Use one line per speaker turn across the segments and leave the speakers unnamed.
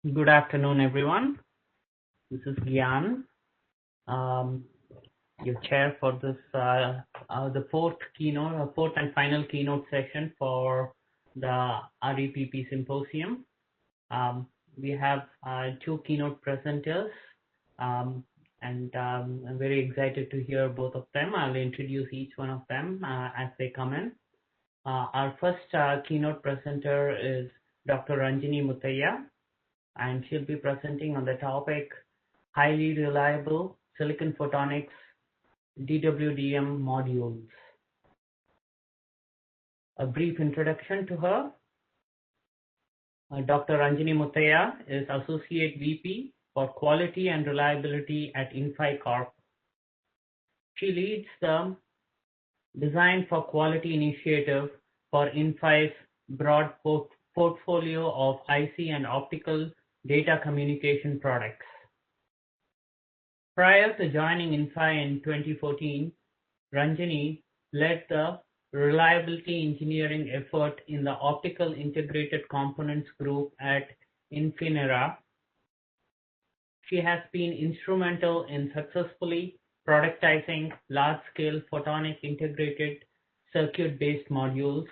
Good afternoon, everyone. This is Gyan, your chair for this the fourth and final keynote session for the REPP symposium. We have two keynote presenters, and I'm very excited to hear both of them. I'll introduce each one of them as they come in. Our first keynote presenter is Dr. Ranjani Muthiah, and she'll be presenting on the topic highly reliable silicon photonics DWDM modules. A brief introduction to her. Dr. Ranjani Muthiah is Associate VP for Quality and Reliability at Inphi Corp. She leads the Design for Quality initiative for Inphi's broad portfolio of IC and optical data communication products. Prior to joining Inphi in 2014, Ranjani led the reliability engineering effort in the Optical Integrated Components Group at Infinera. She has been instrumental in successfully productizing large-scale photonic integrated circuit-based modules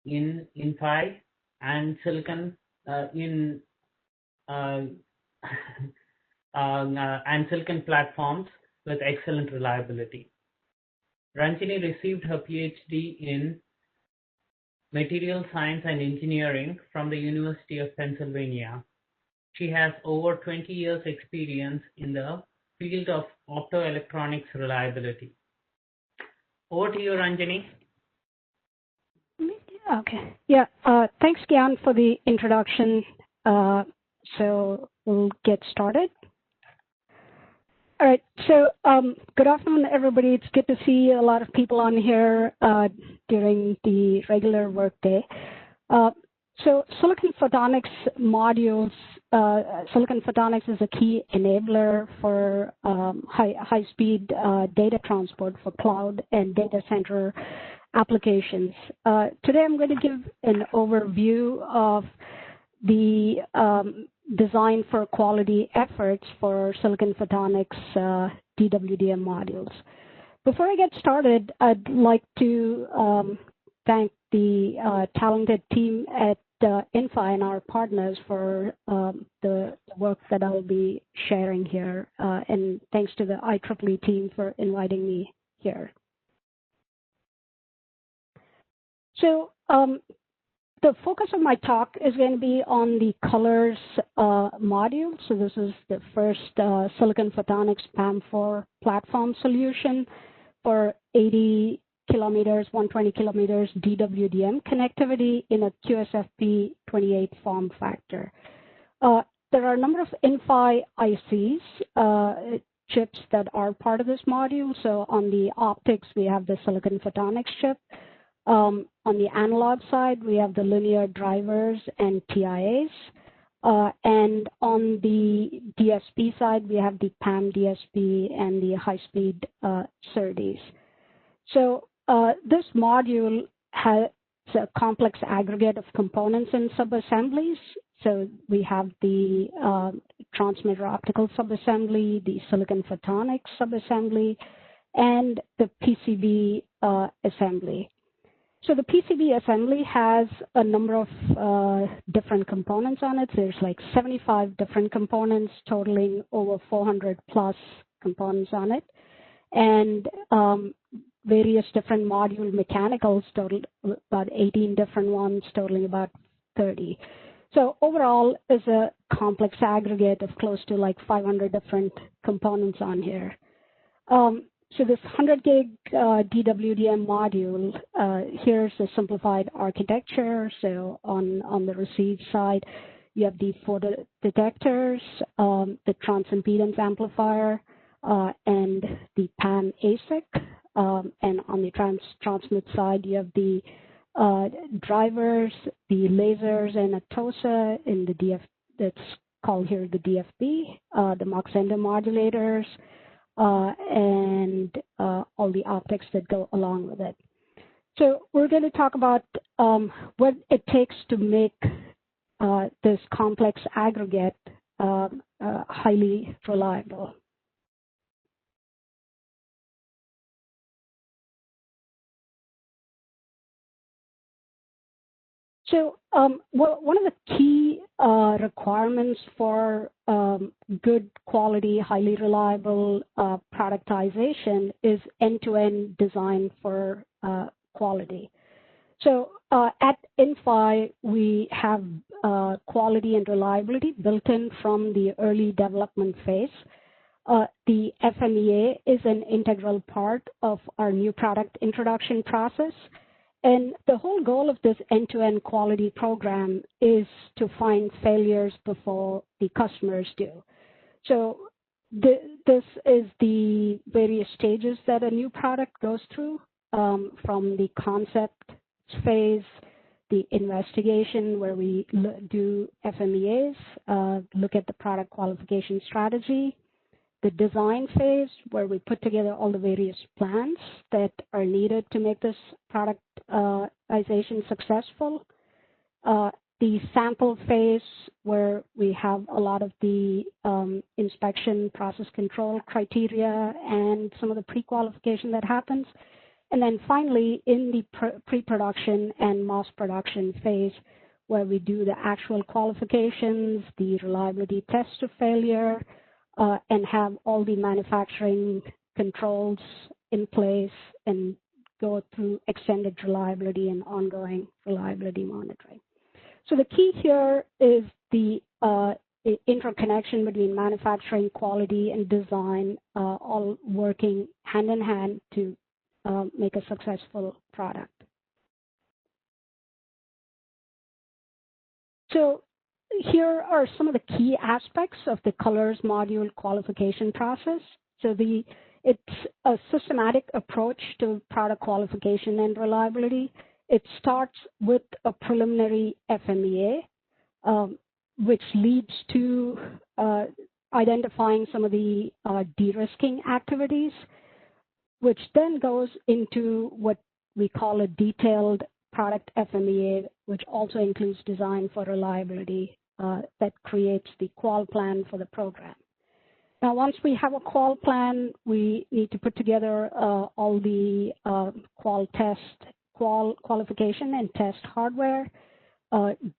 in Inphi and Silicon and Silicon platforms with excellent reliability. Ranjani received her PhD in Material Science and Engineering from the University of Pennsylvania. She has over 20 years experience in the field of optoelectronics reliability. Over to you, Ranjani.
Okay. Yeah. Thanks, Gyan, for the introduction. So we'll get started. All right. So good afternoon, everybody. It's good to see a lot of people on here during the regular workday. So Silicon Photonics modules, Silicon Photonics is a key enabler for high-speed data transport for cloud and data center applications. Today, I'm going to give an overview of the design for quality efforts for Silicon Photonics DWDM modules. Before I get started, I'd like to thank the talented team at Inphi and our partners for the work that I'll be sharing here. And thanks to the IEEE team for inviting me here. So the focus of my talk is going to be on the colors module. So this is the first Silicon Photonics PAM4 platform solution for 80 kilometers, 120 kilometers DWDM connectivity in a QSFP28 form factor. There are a number of Inphi ICs, chips that are part of this module. So on the optics, we have the Silicon Photonics chip. On the analog side, we have the linear drivers and TIAs. And on the DSP side, we have the PAM DSP and the high-speed SerDes. So this module has a complex aggregate of components and subassemblies. So we have the transmitter optical subassembly, the Silicon Photonics subassembly, and the PCB assembly. So the PCB assembly has a number of different components on it. There's like 75 different components totaling over 400 plus components on it. And various different module mechanicals, total about 18 different ones, totaling about 30. So overall is a complex aggregate of close to like 500 different components on here. So this 100 gig DWDM module, here's a simplified architecture. So on the receive side, you have the photo detectors, the transimpedance amplifier, and the PAM ASIC. And on the transmit side, you have the drivers, the lasers, and a TOSA in the DF that's called here the DFB, the Mach Zehnder modulators, and all the optics that go along with it. So we're going to talk about what it takes to make this complex aggregate highly reliable. So one of the key requirements for good quality, highly reliable productization is end-to-end design for quality. So at Inphi, we have quality and reliability built in from the early development phase. The FMEA is an integral part of our new product introduction process. And the whole goal of this end-to-end quality program is to find failures before the customers do. So this is the various stages that a new product goes through, from the concept phase, the investigation where we do FMEAs, look at the product qualification strategy, the design phase where we put together all the various plans that are needed to make this productization successful, the sample phase where we have a lot of the inspection process control criteria and some of the pre-qualification that happens. And then finally, in the pre-production and mass production phase, where we do the actual qualifications, the reliability test of failure, and have all the manufacturing controls in place and go through extended reliability and ongoing reliability monitoring. So the key here is the interconnection between manufacturing, quality, and design, all working hand in hand to make a successful product. So here are some of the key aspects of the colors module qualification process. So it's a systematic approach to product qualification and reliability. It starts with a preliminary FMEA, which leads to identifying some of the de-risking activities, which then goes into what we call a detailed product FMEA, which also includes design for reliability that creates the qual plan for the program. Now, once we have a qual plan, we need to put together all the qualification and test hardware,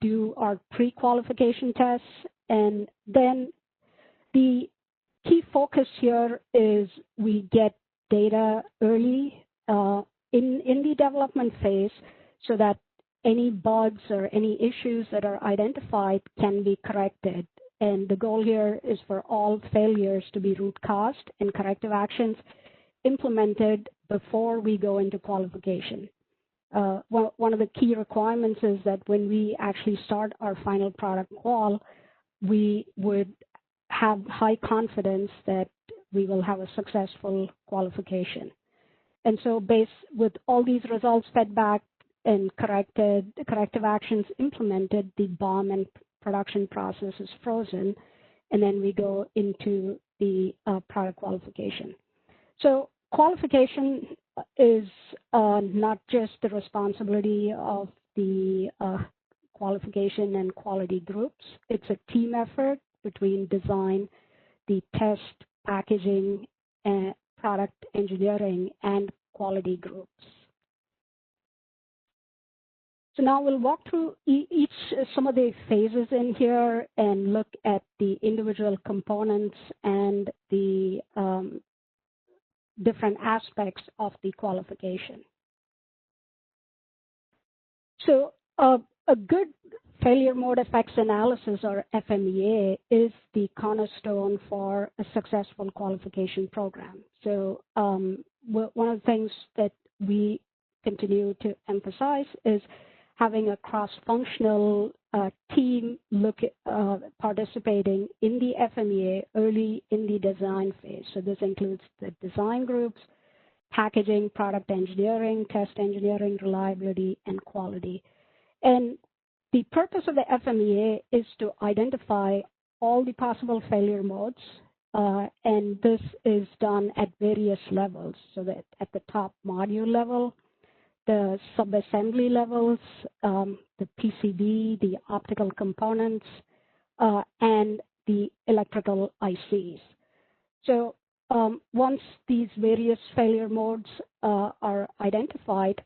do our pre-qualification tests, and then the key focus here is we get data early in the development phase so that any bugs or any issues that are identified can be corrected. And the goal here is for all failures to be root caused and corrective actions implemented before we go into qualification. One of the key requirements is that when we actually start our final product qual, we would have high confidence that we will have a successful qualification. And so based with all these results fed back and corrective actions implemented, the BOM and production process is frozen, and then we go into the product qualification. So qualification is not just the responsibility of the qualification and quality groups. It's a team effort between design, the test, packaging, and product engineering, and quality groups. So now we'll walk through some of the phases in here and look at the individual components and the different aspects of the qualification. So a good failure mode effects analysis, or FMEA, is the cornerstone for a successful qualification program. So one of the things that we continue to emphasize is having a cross-functional team participating in the FMEA early in the design phase. So this includes the design groups, packaging, product engineering, test engineering, reliability, and quality. And the purpose of the FMEA is to identify all the possible failure modes, and this is done at various levels. So that at the top module level, the subassembly levels, the PCB, the optical components, and the electrical ICs. So once these various failure modes are identified,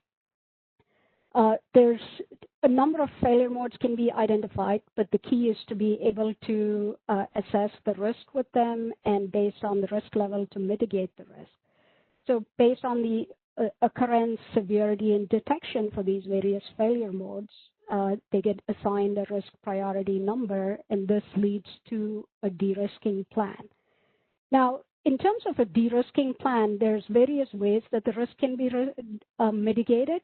there's a number of failure modes can be identified, but the key is to be able to assess the risk with them and based on the risk level to mitigate the risk. So based on the occurrence, severity, and detection for these various failure modes, they get assigned a risk priority number, and this leads to a de-risking plan. Now, in terms of a de-risking plan, there's various ways that the risk can be mitigated.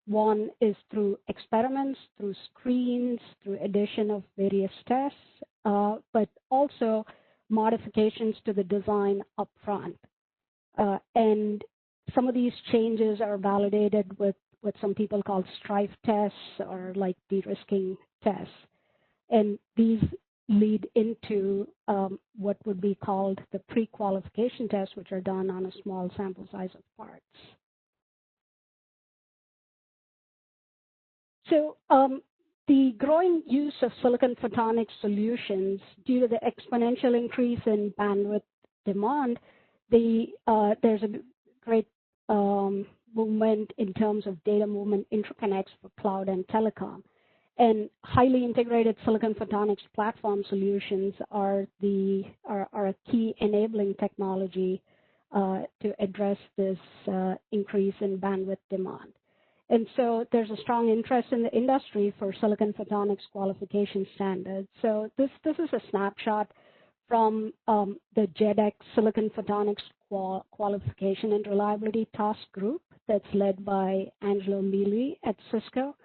One is through experiments, through screens, through addition of various tests, but also modifications to the design upfront. And some of these changes are validated with what some people call strife tests or like de-risking tests. And these lead into what would be called the pre-qualification tests, which are done on a small sample size of parts. So the growing use of silicon photonics solutions due to the exponential increase in bandwidth demand, there's a great movement in terms of data movement interconnects for cloud and telecom. And highly integrated silicon photonics platform solutions are a key enabling technology to address this increase in bandwidth demand. And so there's a strong interest in the industry for silicon photonics qualification standards. So this is a snapshot from the JEDEC Silicon Photonics Qualification and Reliability Task Group that's led by Angelo Mili at Cisco.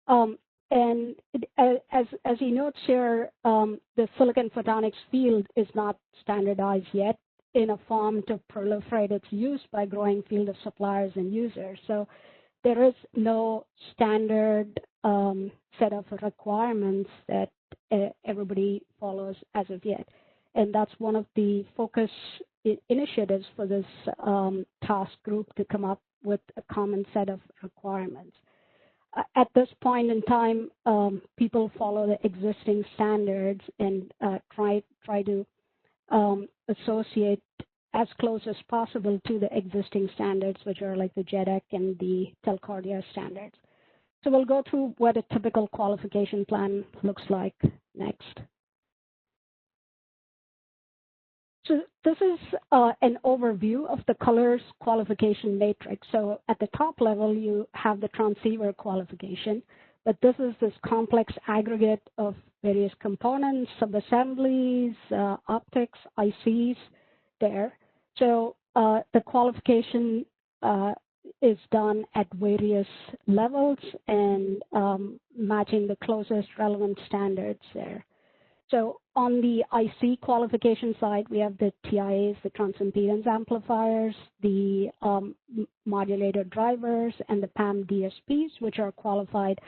And as he notes here, the silicon photonics field is not standardized yet in a form to proliferate its use by growing field of suppliers and users. So there is no standard set of requirements that everybody follows as of yet. And that's one of the focus initiatives for this task group to come up with a common set of requirements. At this point in time, people follow the existing standards and try to associate as close as possible to the existing standards, which are like the JEDEC and the Telcordia standards. So we'll go through what a typical qualification plan looks like next. So this is an overview of the colors qualification matrix. So at the top level, you have the transceiver qualification, but this is this complex aggregate of various components, subassemblies, optics, ICs there. So the qualification is done at various levels and matching the closest relevant standards there. So on the IC qualification side, we have the TIAs, the transimpedance amplifiers, the modulator drivers, and the PAM DSPs, which are qualified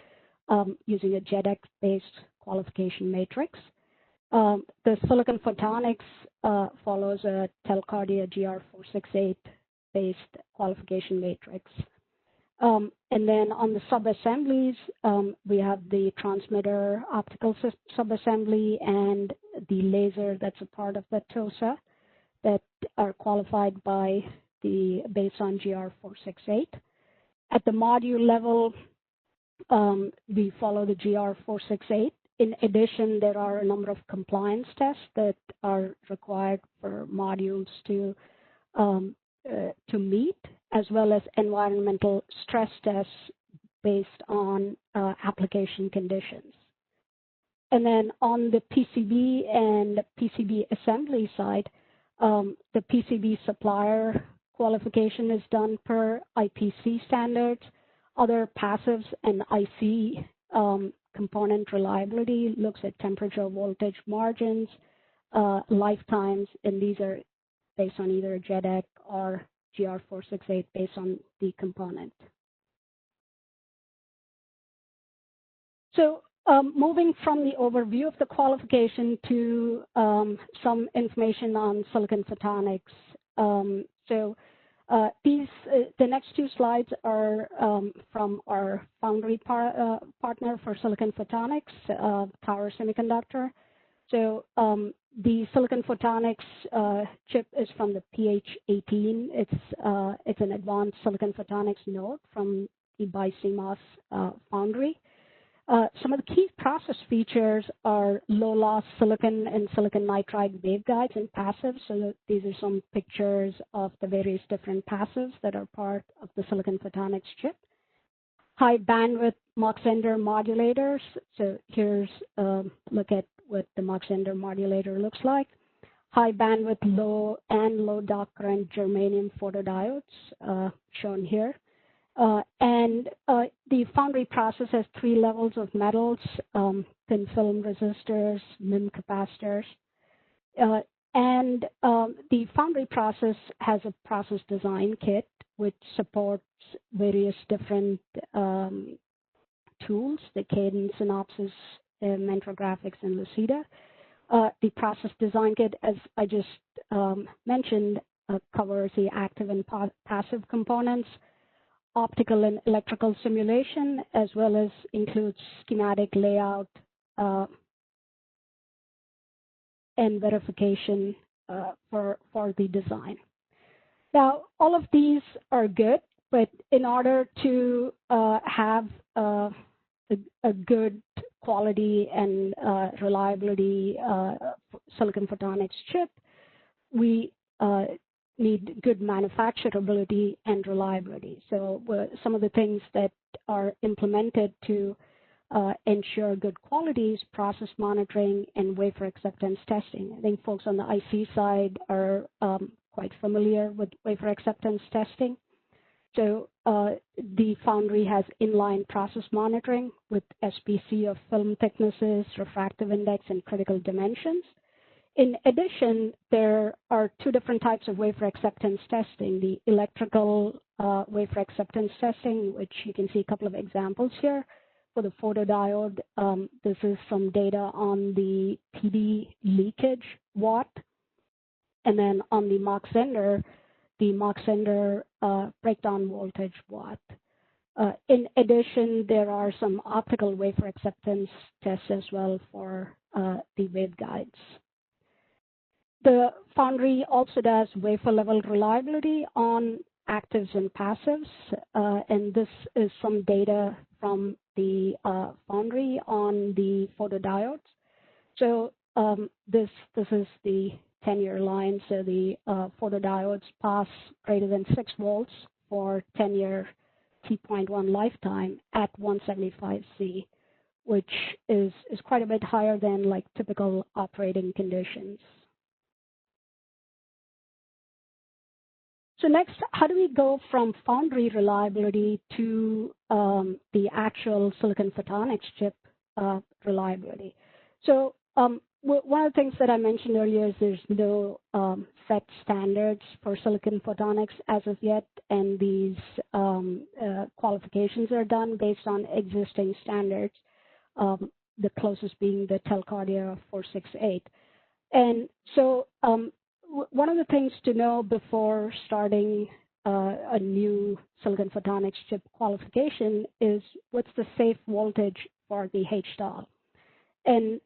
using a JEDEC-based qualification matrix. The Silicon Photonics follows a Telcordia GR468-based qualification matrix. And then on the subassemblies, we have the transmitter optical subassembly and the laser that's a part of the TOSA that are qualified by based on GR468. At the module level, we follow the GR468. In addition, there are a number of compliance tests that are required for modules to meet, as well as environmental stress tests based on application conditions. And then on the PCB and PCB assembly side, the PCB supplier qualification is done per IPC standards. Other passives and IC component reliability looks at temperature, voltage margins, lifetimes, and these are based on either JEDEC or GR468 based on the component. So moving from the overview of the qualification to some information on silicon photonics. So The next two slides are from our foundry partner for Silicon Photonics, Tower Semiconductor. So the Silicon Photonics chip is from the PH18. It's an advanced Silicon Photonics node from the BiCMOS foundry. Some of the key process features are low-loss silicon and silicon nitride waveguides and passives. So these are some pictures of the various different passives that are part of the Silicon Photonics chip. High bandwidth Mach-Zehnder modulators. So here's a look at what the Mach-Zehnder modulator looks like. High bandwidth, low dot current germanium photodiodes shown here. And the foundry process has 3 levels of metals, thin film resistors, MIM capacitors. And the foundry process has a process design kit which supports various different tools, the Cadence, Synopsys, Mentor Graphics, and Lucida. The process design kit, as I just mentioned, covers the active and passive components, optical and electrical simulation, as well as includes schematic layout and verification for the design. Now, all of these are good, but in order to have a good quality and reliability Silicon Photonics chip, we need good manufacturability and reliability. So some of the things that are implemented to ensure good quality is process monitoring and wafer acceptance testing. I think folks on the IC side are quite familiar with wafer acceptance testing. So the foundry has inline process monitoring with SPC of film thicknesses, refractive index, and critical dimensions. In addition, there are 2 different types of wafer acceptance testing. The electrical wafer acceptance testing, which you can see a couple of examples here. For the photodiode, this is some data on the PD leakage watt. And then on the Mach-Zehnder, the Mach-Zehnder breakdown voltage watt. In addition, there are some optical wafer acceptance tests as well for the waveguides. The foundry also does wafer level reliability on actives and passives, and this is some data from the foundry on the photodiodes. So this is the 10-year line. So the photodiodes pass greater than 6 volts for 10-year T.1 lifetime at 175 C, which is quite a bit higher than like typical operating conditions. So next, how do we go from foundry reliability to the actual Silicon Photonics chip reliability? So one of the things that I mentioned earlier is there's no set standards for Silicon Photonics as of yet, and these qualifications are done based on existing standards, the closest being the Telcordia 468. And so one of the things to know before starting a new Silicon Photonics chip qualification is what's the safe voltage for the HDAL. And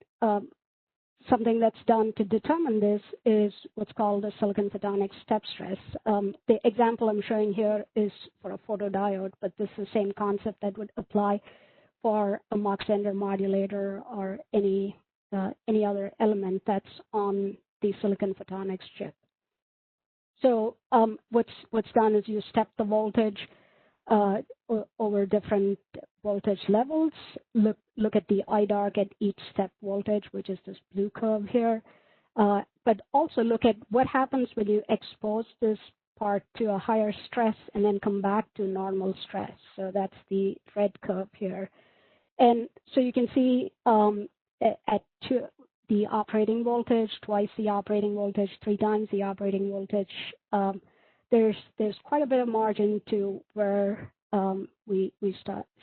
something that's done to determine this is what's called the Silicon Photonics step stress. The example I'm showing here is for a photodiode, but this is the same concept that would apply for a Mach-Zehnder modulator or any other element that's on the Silicon Photonics chip. So what's done is you step the voltage over different voltage levels. Look at the IDARC at each step voltage, which is this blue curve here. But also look at what happens when you expose this part to a higher stress and then come back to normal stress. So that's the red curve here. And so you can see at the operating voltage, twice the operating voltage, 3 times the operating voltage, there's quite a bit of margin to where we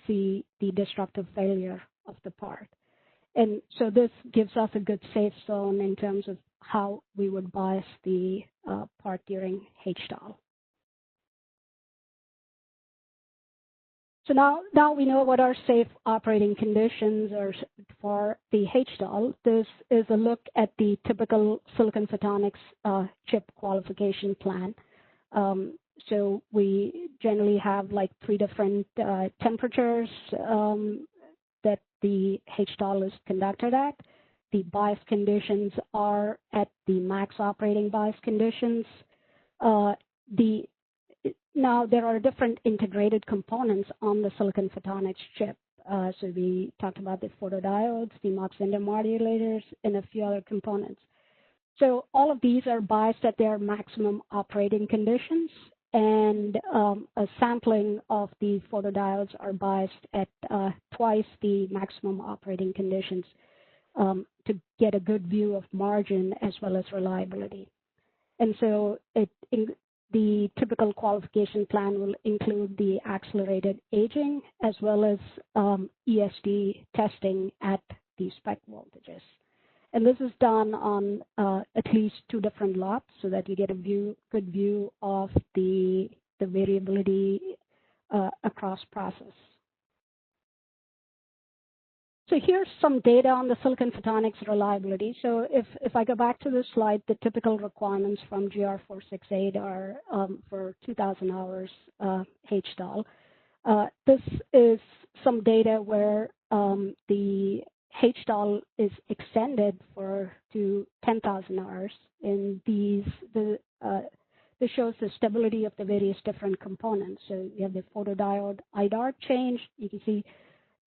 see the destructive failure of the part. And so this gives us a good safe zone in terms of how we would bias the part during HDAL. So now we know what our safe operating conditions are for the HDAL. This is a look at the typical Silicon Photonics chip qualification plan. So we generally have like 3 different temperatures that the HDAL is conducted at. The bias conditions are at the max operating bias conditions. Now, there are different integrated components on the Silicon Photonics chip. So we talked about the photodiodes, the Mach-Zehnder modulators, and a few other components. So all of these are biased at their maximum operating conditions, and a sampling of the photodiodes are biased at twice the maximum operating conditions to get a good view of margin as well as reliability. And so the typical qualification plan will include the accelerated aging as well as ESD testing at the spec voltages. And this is done on at least 2 different lots so that you get a good view of the variability across process. So here's some data on the Silicon Photonics reliability. So if I go back to this slide, the typical requirements from GR468 are for 2,000 hours HDAL. This is some data where the HDAL is extended to 10,000 hours. And this shows the stability of the various different components. So you have the photodiode IDAR change. You can see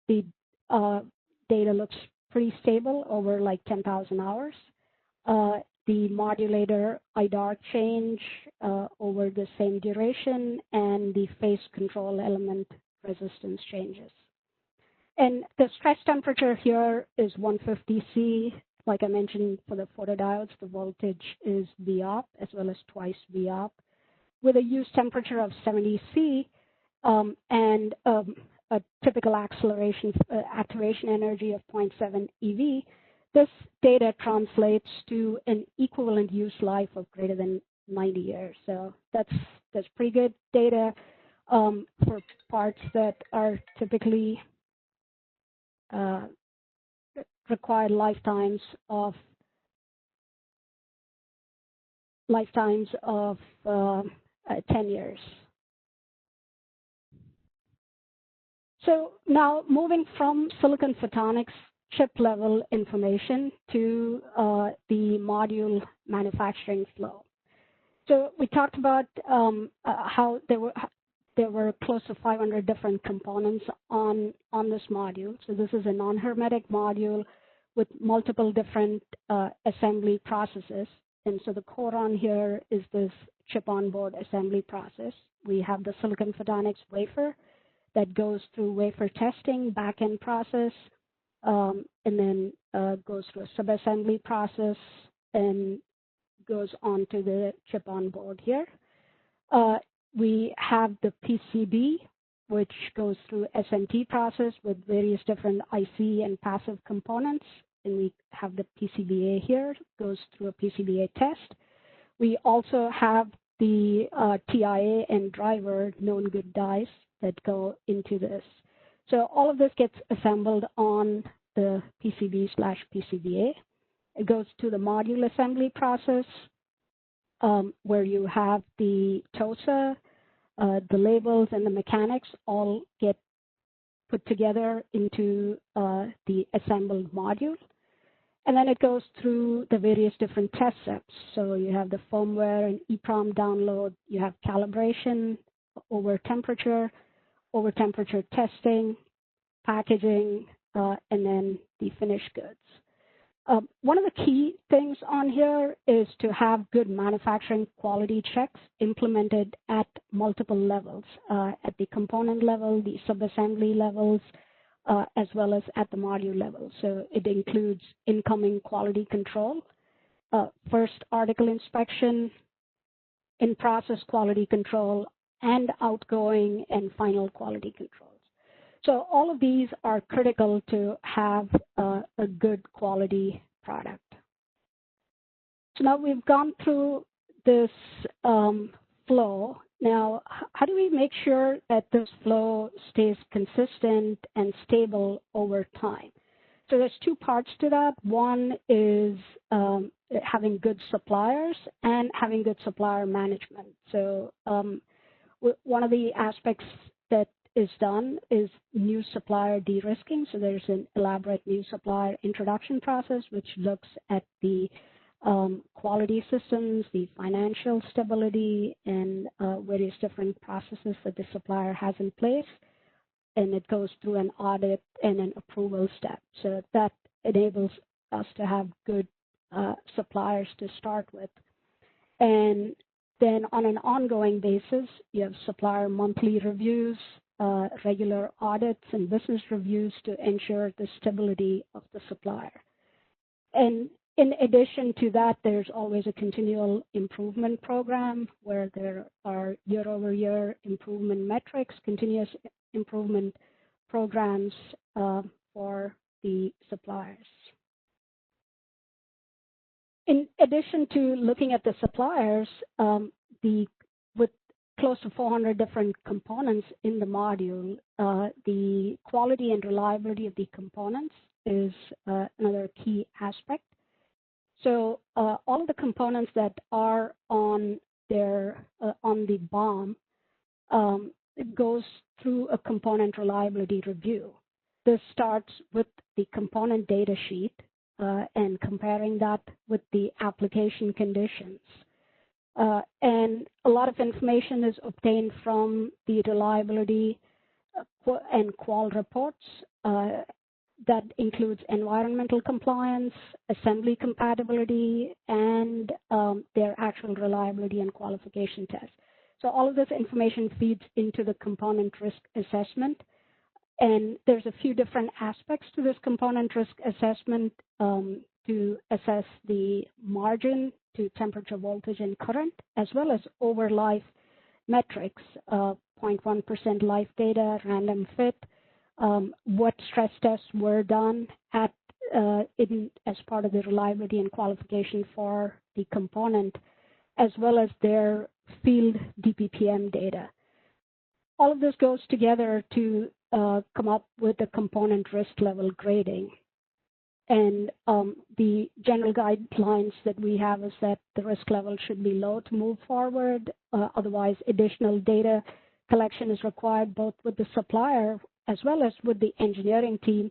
the data looks pretty stable over like 10,000 hours. The modulator IDAR change over the same duration, and the phase control element resistance changes. And the stress temperature here is 150 C. Like I mentioned, for the photodiodes, the voltage is VOP as well as twice VOP, with a use temperature of 70 C and a typical activation energy of 0.7 eV. This data translates to an equivalent use life of greater than 90 years. So that's pretty good data for parts that are typically require lifetimes of 10 years. So now moving from Silicon Photonics chip level information to the module manufacturing flow. So we talked about how there were close to 500 different components on this module. So this is a non-hermetic module with multiple different assembly processes. And so the core on here is this chip on board assembly process. We have the Silicon Photonics wafer that goes through wafer testing, back-end process, and then goes through a sub-assembly process and goes on to the chip on board here. We have the PCB, which goes through SMT process with various different IC and passive components. And we have the PCBA here, goes through a PCBA test. We also have the TIA and driver known good dies that go into this. So all of this gets assembled on the PCB/PCBA. It goes to the module assembly process where you have the TOSA, the labels, and the mechanics all get put together into the assembled module. And then it goes through the various different test steps. So you have the firmware and EEPROM download, you have calibration over temperature testing, packaging, and then the finished goods. One of the key things on here is to have good manufacturing quality checks implemented at multiple levels, at the component level, the subassembly levels, as well as at the module level. So it includes incoming quality control, first article inspection, in-process quality control, and outgoing and final quality controls. So all of these are critical to have a good quality product. So now we've gone through this flow Now, how do we make sure that this flow stays consistent and stable over time? So there's two parts to that. One is having good suppliers and having good supplier management. So one of the aspects that is done is new supplier de-risking. So there's an elaborate new supplier introduction process, which looks at the quality systems, the financial stability, and various different processes that the supplier has in place. And it goes through an audit and an approval step. So that enables us to have good suppliers to start with. And then on an ongoing basis, you have supplier monthly reviews, regular audits, and business reviews to ensure the stability of the supplier. And in addition to that, there's always a continual improvement program where there are year-over-year improvement metrics, continuous improvement programs for the suppliers. In addition to looking at the suppliers, with close to 400 different components in the module, the quality and reliability of the components is another key aspect. So all of the components that are on the BOM, it goes through a component reliability review. This starts with the component data sheet and comparing that with the application conditions. And a lot of information is obtained from the reliability and qual reports. That includes environmental compliance, assembly compatibility, and their actual reliability and qualification tests. So all of this information feeds into the component risk assessment. And there's a few different aspects to this component risk assessment to assess the margin to temperature, voltage, and current, as well as over life metrics, 0.1% life data, random fit, what stress tests were done as part of the reliability and qualification for the component, as well as their field DPPM data. All of this goes together to come up with a component risk level grading. And the general guidelines that we have is that the risk level should be low to move forward. Otherwise, additional data collection is required both with the supplier as well as with the engineering team,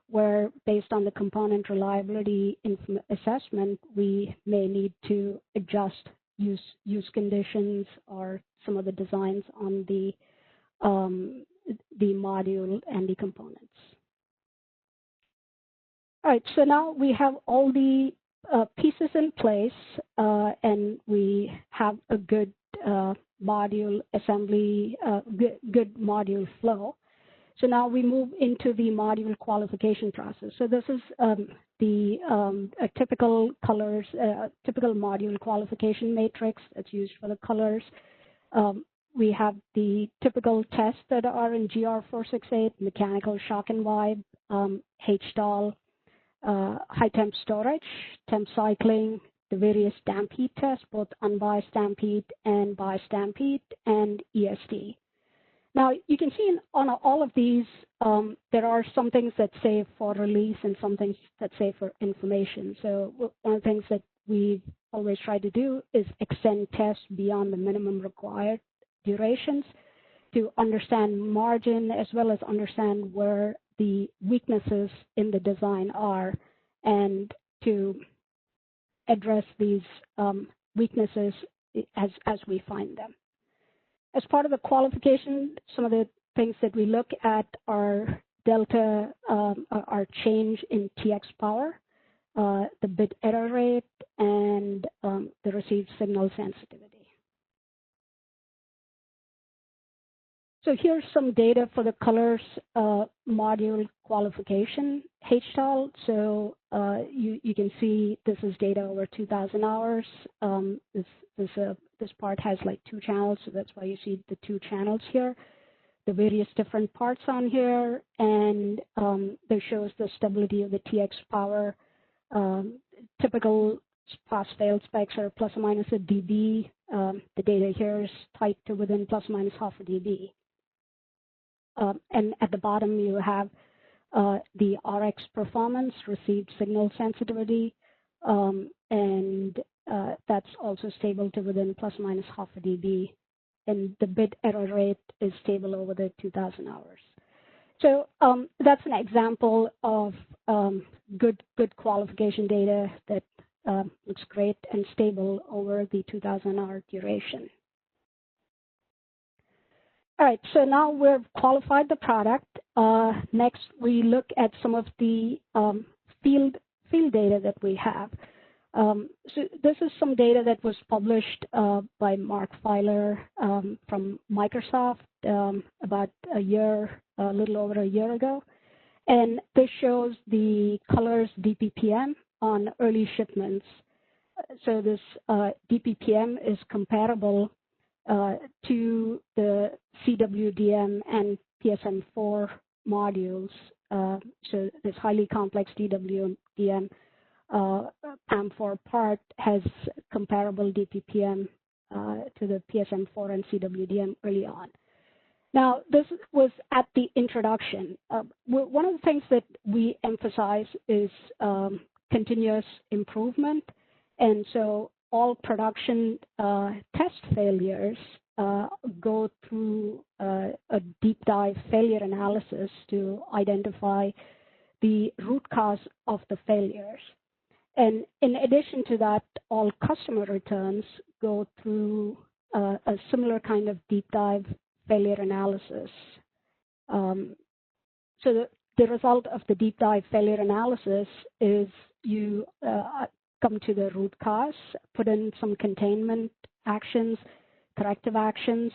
where based on the component reliability assessment, we may need to adjust use conditions or some of the designs on the module and the components. All right, so now we have all the pieces in place and we have a good module assembly, good module flow. So now we move into the module qualification process. So this is a typical colors, typical module qualification matrix that's used for the colors. We have the typical tests that are in GR468, mechanical shock and vibe, HTOL, high temp storage, temp cycling, the various damp heat tests, both unbiased damp heat and biased damp heat, and ESD. Now, you can see on all of these, there are some things that say for release and some things that say for information. So one of the things that we always try to do is extend tests beyond the minimum required durations to understand margin as well as understand where the weaknesses in the design are and to address these weaknesses as we find them. As part of the qualification, some of the things that we look at are delta, our change in TX power, the bit error rate, and the received signal sensitivity. So here's some data for the colors module qualification HTOL. So you can see this is data over 2,000 hours. This part has like 2 channels, so that's why you see the 2 channels here. The various different parts on here, and that shows the stability of the TX power. Typical pass-fail specs are plus or minus a dB. The data here is tight to within plus or minus half a dB. And at the bottom, you have the RX performance, received signal sensitivity, and that's also stable to within plus or minus half a dB. And the bit error rate is stable over the 2,000 hours. So that's an example of good qualification data that looks great and stable over the 2,000-hour duration. All right, so now we've qualified the product. Next, we look at some of the field data that we have. So this is some data that was published by Mark Filer from Microsoft about a little over a year ago. And this shows the colors DPPM on early shipments. So this DPPM is comparable to the CWDM and PSM4 modules. So this highly complex DWDM PAM4 part has comparable DPPM to the PSM4 and CWDM early on. Now, this was at the introduction. One of the things that we emphasize is continuous improvement. And so all production test failures go through a deep dive failure analysis to identify the root cause of the failures. And in addition to that, all customer returns go through a similar kind of deep dive failure analysis. So the result of the deep dive failure analysis is you come to the root cause, put in some containment actions, corrective actions,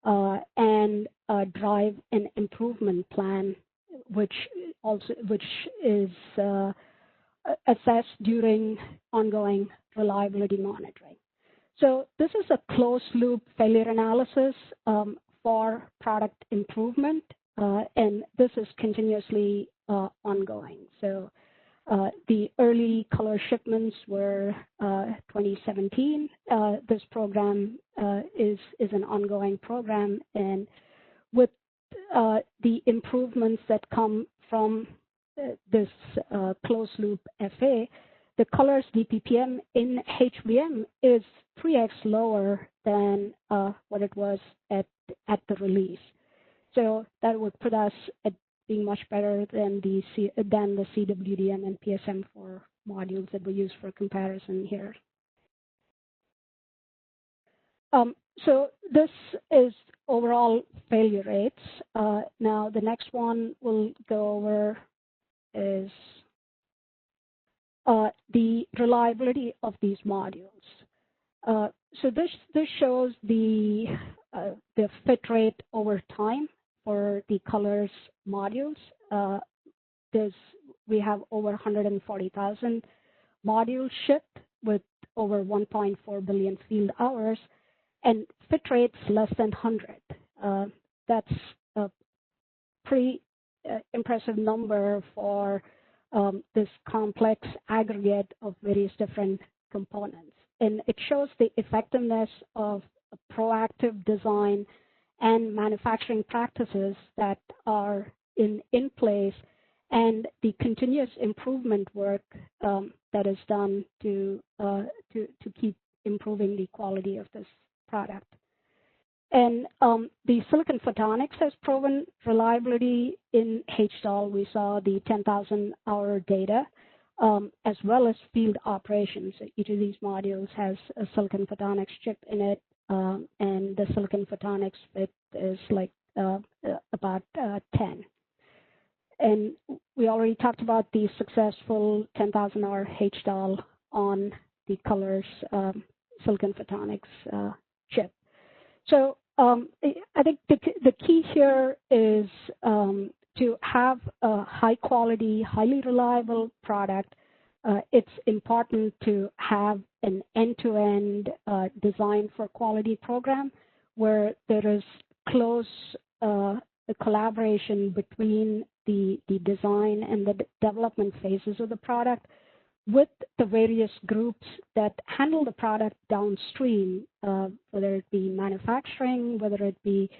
and drive an improvement plan, which is assessed during ongoing reliability monitoring. So this is a closed loop failure analysis for product improvement, and this is continuously ongoing. So the early color shipments were 2017. This program is an ongoing program, and with the improvements that come from this closed loop FA, the colors DPPM in HBM is 3x lower than what it was at the release. So that would put us at being much better than the CWDM and PSM4 modules that we use for comparison here. So this is overall failure rates. Now the next one we'll go over is the reliability of these modules. So this shows the fit rate over time for the colors modules. We have over 140,000 modules shipped with over 1.4 billion field hours, and fit rates less than 100. That's a pretty impressive number for this complex aggregate of various different components. And it shows the effectiveness of proactive design and manufacturing practices that are in place, and the continuous improvement work that is done to keep improving the quality of this product. And the Silicon Photonics has proven reliability in HDAL. We saw the 10,000-hour data, as well as field operations. Each of these modules has a Silicon Photonics chip in it, and the Silicon Photonics fit is like about 10. And we already talked about the successful 10,000-hour HDAL on the colors Silicon Photonics chip. So I think the key here is to have a high quality, highly reliable product. It's important to have an end-to-end design for quality program where there is close collaboration between the design and the development phases of the product, with the various groups that handle the product downstream, whether it be manufacturing, whether it be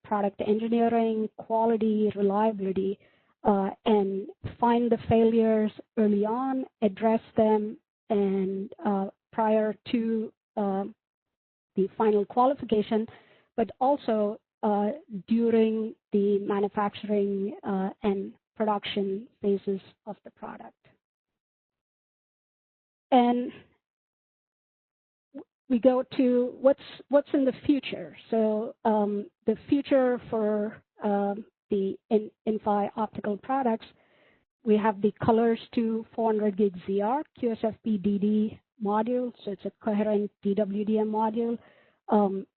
product engineering, quality, reliability, and find the failures early on, address them, and prior to the final qualification, but also during the manufacturing and production phases of the product. And we go to what's in the future. So the future for the Inphi optical products, we have the Colors to 400 gig ZR QSFP-DD module. So it's a coherent DWDM module.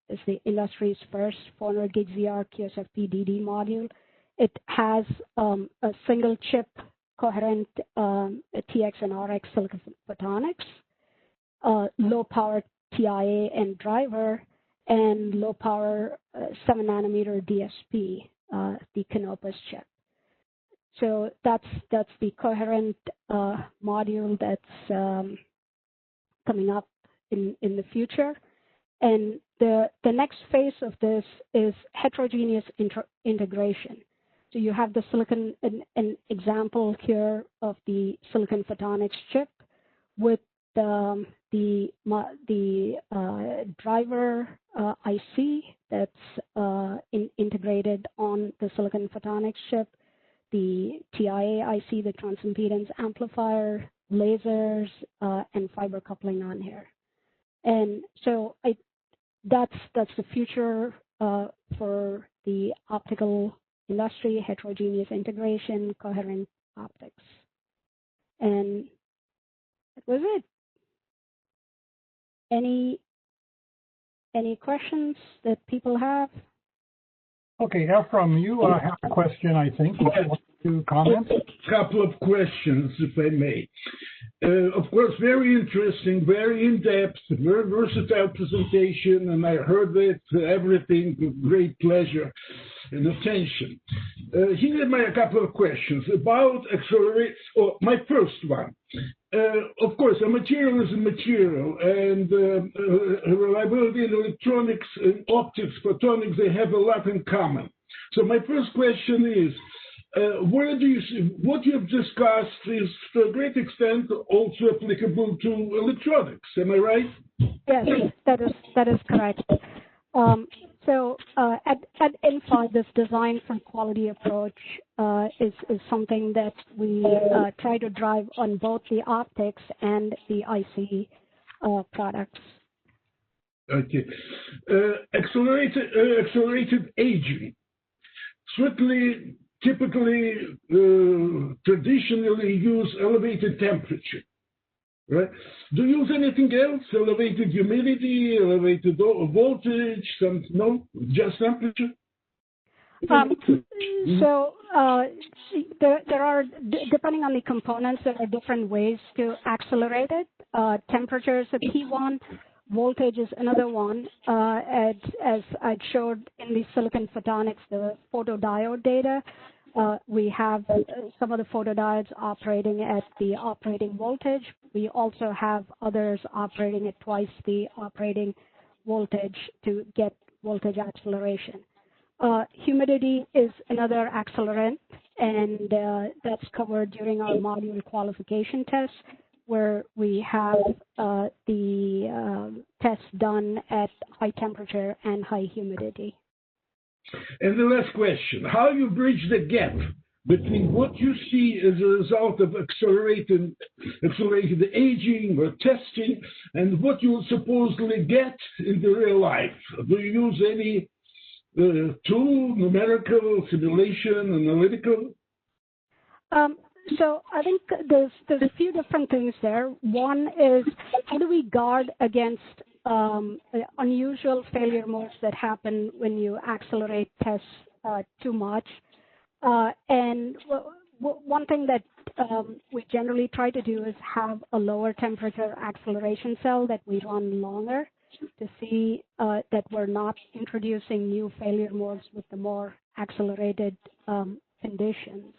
It's the industry's first 400 gig ZR QSFP-DD module. It has a single chip coherent TX and RX silicon photonics, low power TIA and driver, and low power 7 nanometer DSP, the Canopus chip. So that's the coherent module that's coming up in the future. And the next phase of this is heterogeneous integration. So you have the silicon, an example here of the silicon photonics chip with the driver IC that's integrated on the silicon photonics chip, the TIA IC, the transimpedance amplifier, lasers, and fiber coupling on here. And so that's the future for the optical industry, heterogeneous integration, coherent optics. And that was it. Any questions that people have?
Okay, Ephraim, you have a question, I think. Would you want to comment?
A couple of questions, if I may. Of course, very interesting, very in-depth, very versatile presentation, and I heard it, everything with great pleasure and attention. Here are my couple of questions about accelerate. Oh, my first one. Of course, a material is a material, and reliability in electronics and optics, photonics, they have a lot in common. So my first question is, where do you see, what you have discussed is to a great extent also applicable to electronics, am I right?
Yes, that is correct. So at Inphi, this design for quality approach is something that we try to drive on both the optics and the IC products.
Okay. Accelerated aging. Certainly, typically, traditionally use elevated temperature. Right? Do you use anything else? Elevated humidity, elevated voltage, no? Just temperature?
So there are, depending on the components, there are different ways to accelerate it. Temperature is a key one. Voltage is another one. As I showed in the Silicon Photonics, the photodiode data, we have some of the photodiodes operating at the operating voltage. We also have others operating at twice the operating voltage to get voltage acceleration. Humidity is another accelerant, and that's covered during our module qualification tests, where we have the tests done at high temperature and high humidity.
And the last question, how you bridge the gap between what you see as a result of accelerated aging or testing and what you will supposedly get in the real life? Do you use any tool, numerical, simulation, analytical?
So I think there's a few different things there. One is, how do we guard against unusual failure modes that happen when you accelerate tests too much? And one thing that we generally try to do is have a lower temperature acceleration cell that we run longer to see that we're not introducing new failure modes with the more accelerated conditions.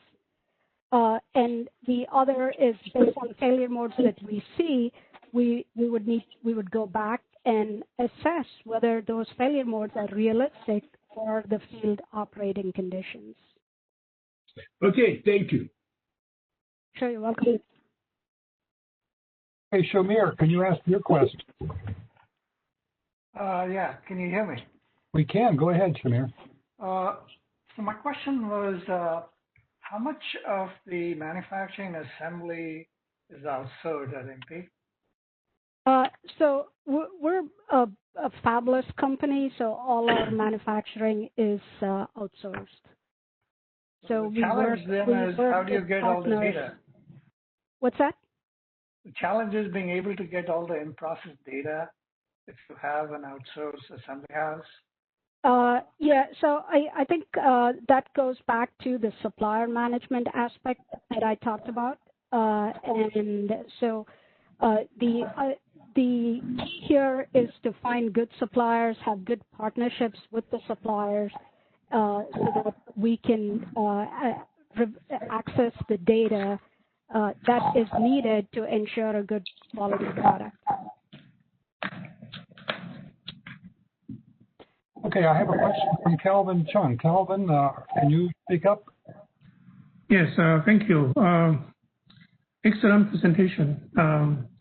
And and the other is based on failure modes that we see. We would go back and assess whether those failure modes are realistic for the field operating conditions.
Okay, thank you.
Sure, you're welcome.
Hey, Shamir, can you ask your question?
Yeah, can you hear me?
We can. Go ahead, Shamir.
So my question was, how much of the manufacturing assembly is outsourced at Inphi?
So we're a fabless company, so all our manufacturing is outsourced. So
the challenge then is how do you get all the data?
What's that?
The challenge is being able to get all the in-process data if you have an outsourced assembly house.
Yeah, so I think that goes back to the supplier management aspect that I talked about. And so the key here is to find good suppliers, have good partnerships with the suppliers so that we can access the data that is needed to ensure a good quality product.
Okay, I have a question from Calvin Chung. Calvin, can you speak up?
Yes, thank you. Excellent presentation.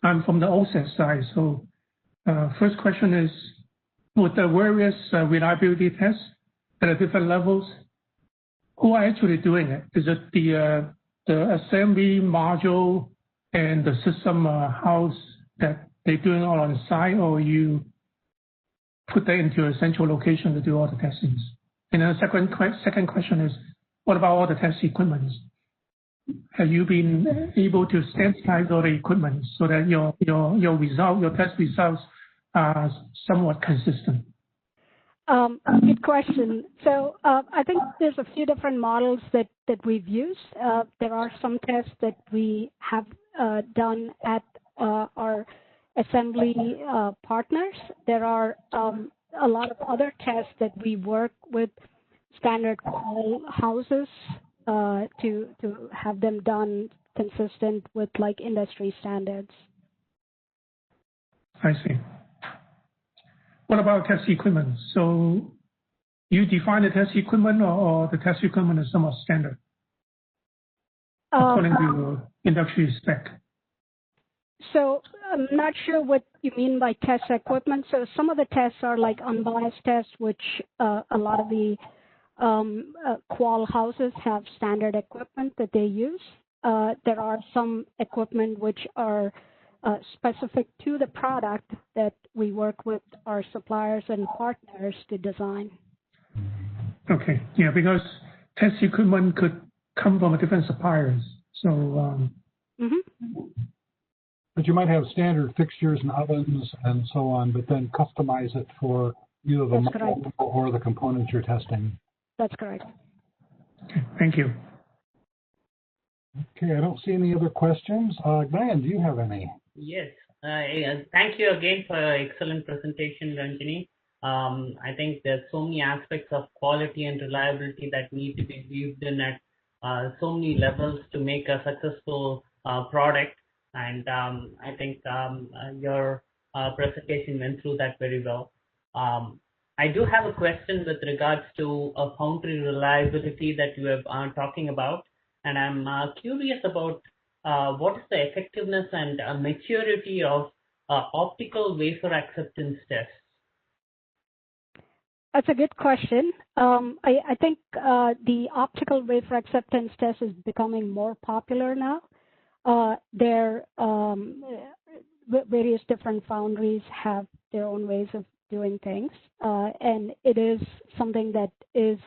I'm from the OSAT side, so first question is, with the various reliability tests at different levels, who are actually doing it? Is it the assembly module and the system house that they're doing all on the side, or you put that into a central location to do all the testings? And the second question is, what about all the test equipment? Have you been able to standardize all the equipment so that your test results are somewhat consistent?
Good question. So I think there's a few different models that we've used. There are some tests that we have done at our assembly partners. There are a lot of other tests that we work with standard qual houses to have them done consistent with like industry standards.
I see. What about test equipment? So you define the test equipment, or the test equipment is somewhat standard according to industry spec?
So I'm not sure what you mean by test equipment. So some of the tests are like unbiased tests, which a lot of the qual houses have standard equipment that they use. There are some equipment which are specific to the product that we work with our suppliers and partners to design.
Okay, yeah, because test equipment could come from different suppliers. So.
But you might have standard fixtures and ovens and so on, but then customize it for either the model or the components you're testing.
That's correct.
Okay, thank you.
Okay, I don't see any other questions. Glenn, do you have any?
Yes. Thank you again for an excellent presentation, Ranjani. I think there's so many aspects of quality and reliability that need to be viewed in at so many levels to make a successful product. And I think your presentation went through that very well. I do have a question with regards to a foundry reliability that you are talking about. And I'm curious about what is the effectiveness and maturity of optical wafer acceptance tests?
That's a good question. I think the optical wafer acceptance test is becoming more popular now. Various different foundries have their own ways of doing things, and it is something that is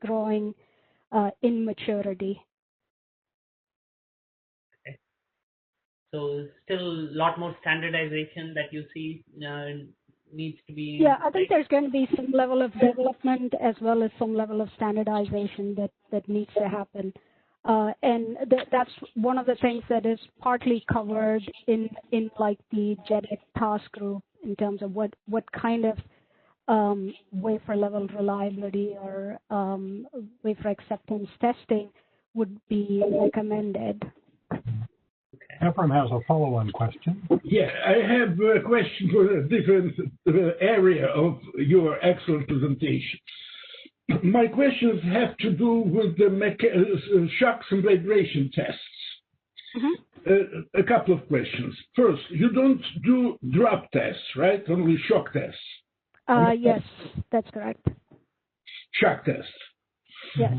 growing in maturity.
Okay. So still a lot more standardization that you see needs to be.
Yeah, I think there's going to be some level of development as well as some level of standardization that needs to happen. And that's one of the things that is partly covered in like the JEDEC task group in terms of what kind of wafer level reliability or wafer acceptance testing would be recommended.
Ephraim has a follow-on question.
Yeah, I have a question for a different area of your excellent presentation. My questions have to do with the shocks and vibration tests. A couple of questions. First, you don't do drop tests, right? Only shock tests.
Yes, that's correct.
Shock tests.
Yes.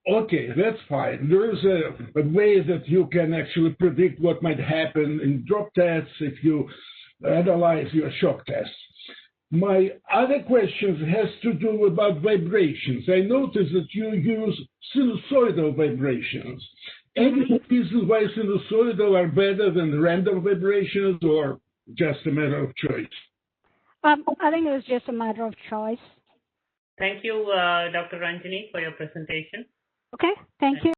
Okay, that's fine. There is a way that you can actually predict what might happen in drop tests if you analyze your shock tests. My other question has to do about vibrations. I noticed that you use sinusoidal vibrations. Any reason why sinusoidal are better than random vibrations, or just a matter of choice?
I think it was just a matter of choice.
Thank you, Dr. Ranjani, for your presentation.
Okay, thank you.